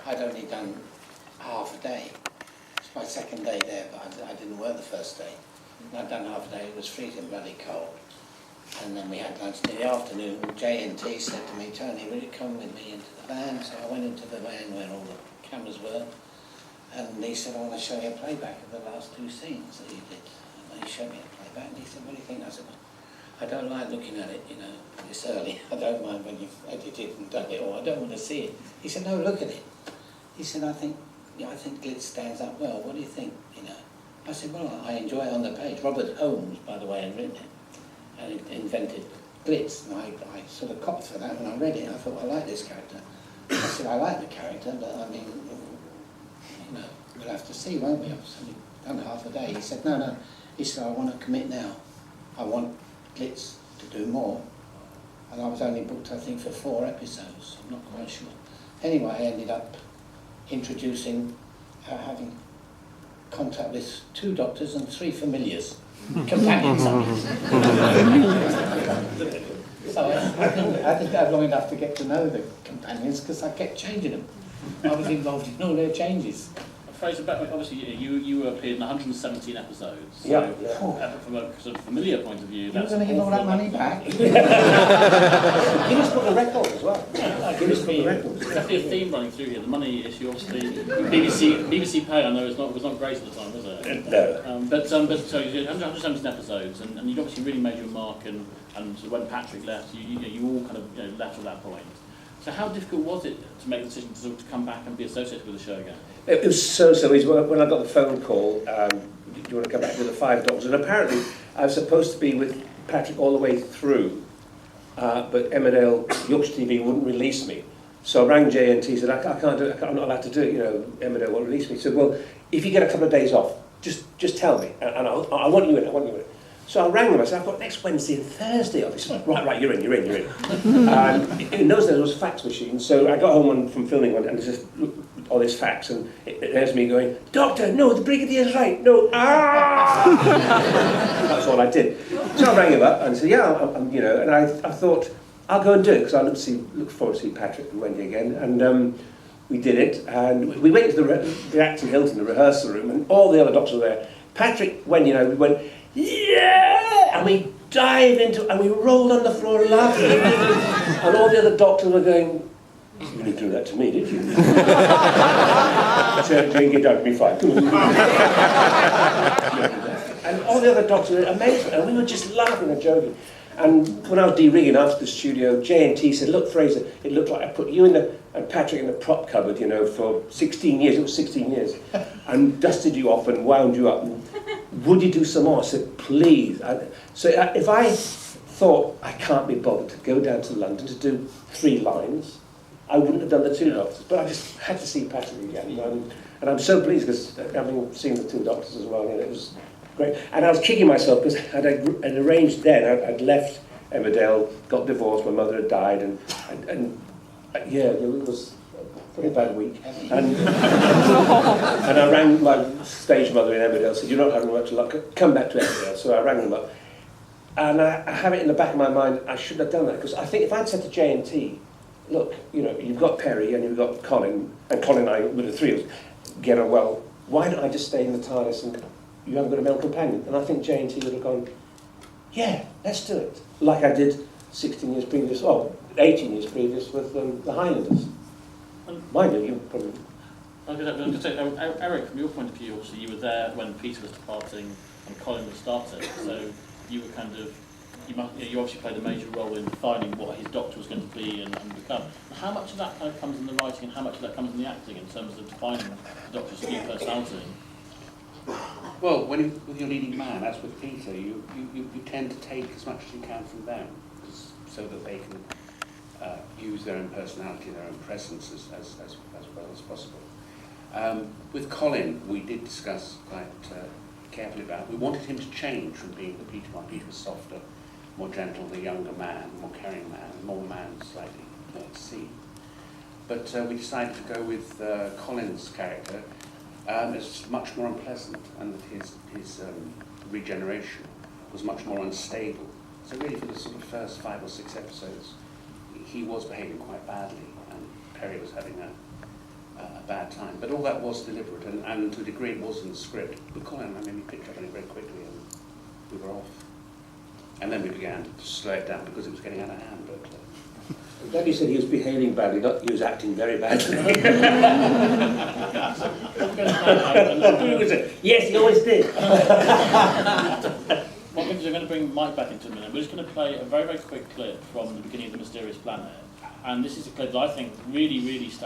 I'd only done half a day. It's my second day there, but I didn't work the first day. And I'd done half a day, it was freezing bloody cold. And then we had lunch in the afternoon. J&T said to me, Tony, will you come with me into the van? So I went into the van where all the cameras were. And he said, I want to show you a playback of the last 2 scenes that you did. And he showed me a playback and he said, what do you think? I said, well, I don't like looking at it, you know, it's early. I don't mind when you've edited and done it, or I don't want to see it. He said, no, look at it. He said, I think Glitz stands up well. What do you think, you know? I said, well, I enjoy it on the page. Robert Holmes, by the way, had written it. And invented Glitz, and I sort of copped for that when I read it. I thought, well, I like this character. I said, I like the character, but I mean, you know, we'll have to see, won't we? I've only done half a day. He said, no. He said, I want to commit now. I want Glitz to do more. And I was only booked, I think, for 4 episodes. I'm not quite sure. Anyway, I ended up introducing, having contact with 2 doctors and 3 familiars. Companions. So I didn't have long enough to get to know the companions because I kept changing them. I was involved in all their changes. Fraser, obviously you appeared in 117 episodes. So Yeah. From a sort of familiar point of view, You're going to give all that money back? Guinness Book of Records as well. Guinness Book of Records. There's definitely a theme running through here. The money issue, obviously, BBC Pay, I know, was not great at the time, was it? No. But so you did 117 episodes, and you obviously really made your mark. And sort of when Patrick left, you all kind of left at that point. So how difficult was it to make the decision to sort of come back and be associated with the show again? It was so easy. When I got the phone call, do you want to come back with the 5 doctors? And apparently I was supposed to be with Patrick all the way through, but Emmerdale, Yorkshire TV wouldn't release me. So I rang J&T and said, I can't do it, I'm not allowed to do it, you know, Emmerdale won't release me. He said, well, if you get a couple of days off, just tell me, and I want you in. So I rang them, I said, I've got next Wednesday and Thursday off. He said, right, you're in. In those days there was a fax machine, so I got home from filming one, and there's just all this fax, and there's me going, Doctor, no, the Brigadier's right, no, That's all I did. So I rang him up and said, yeah, I'm and I thought, I'll go and do it, because I look forward to see Patrick and Wendy again, and we did it, and we went to the acting Hilton, the rehearsal room, and all the other doctors were there. Patrick, Wendy and I, we went, yeah! And we dived into, and we rolled on the floor laughing. And all the other doctors were going, you didn't do that to me, did you? I said, Jinky, don't be fine. And all the other doctors were amazing, and we were just laughing and joking. And when I was de-rigging after the studio, J&T said, look, Fraser, it looked like I put you and Patrick in the prop cupboard, for 16 years, it was 16 years, and dusted you off and wound you up. And would you do some more? I said, please. So if I thought I can't be bothered to go down to London to do 3 lines, I wouldn't have done the 2 doctors. But I just had to see Patrick again. And I'm so pleased because having seen the 2 doctors as well, it was great. And I was kicking myself because I'd arranged then, I'd left Emmerdale, got divorced, my mother had died, and it was a pretty bad week. And I rang my stage mother in Emmerdale, said, you're not having much luck, come back to Emmerdale. So I rang them up. And I have it in the back of my mind, I shouldn't have done that, because I think if I'd said to J&T, look, you've got Perry and you've got Colin, and Colin and I, with the 3 of us, get on well, why don't I just stay in the TARDIS and you haven't got a male companion? And I think J&T would have gone, yeah, let's do it. Like I did 16 years previous, 18 years previous with the Highlanders. Mind you, you probably... I was going to say, Eric, from your point of view, obviously you were there when Peter was departing and Colin was starting, so you were kind of, you obviously played a major role in defining what his doctor was going to be and become. How much of that kind of comes in the writing and how much of that comes in the acting in terms of defining the doctor's new personality? Well, with your leading man, as with Peter, you tend to take as much as you can from them, so that they can use their own personality, their own presence as well as possible. With Colin, we did discuss quite carefully about, we wanted him to change from being the Peter one. Peter was softer, more gentle, the younger man, more caring man, more man slightly more at sea. But we decided to go with Colin's character. It's much more unpleasant, and that his regeneration was much more unstable. So really for the sort of first 5 or 6 episodes, he was behaving quite badly, and Perry was having a bad time. But all that was deliberate, and to a degree it was in the script. But Colin and I made me picked up on it very quickly, and we were off. And then we began to slow it down because it was getting out of hand. But Daddy said he was behaving badly, not he was acting very badly. Yes, he always did. What I'm going to bring Mike back into a minute. We're just going to play a very, very quick clip from the beginning of The Mysterious Planet. And this is a clip that I think really, really stands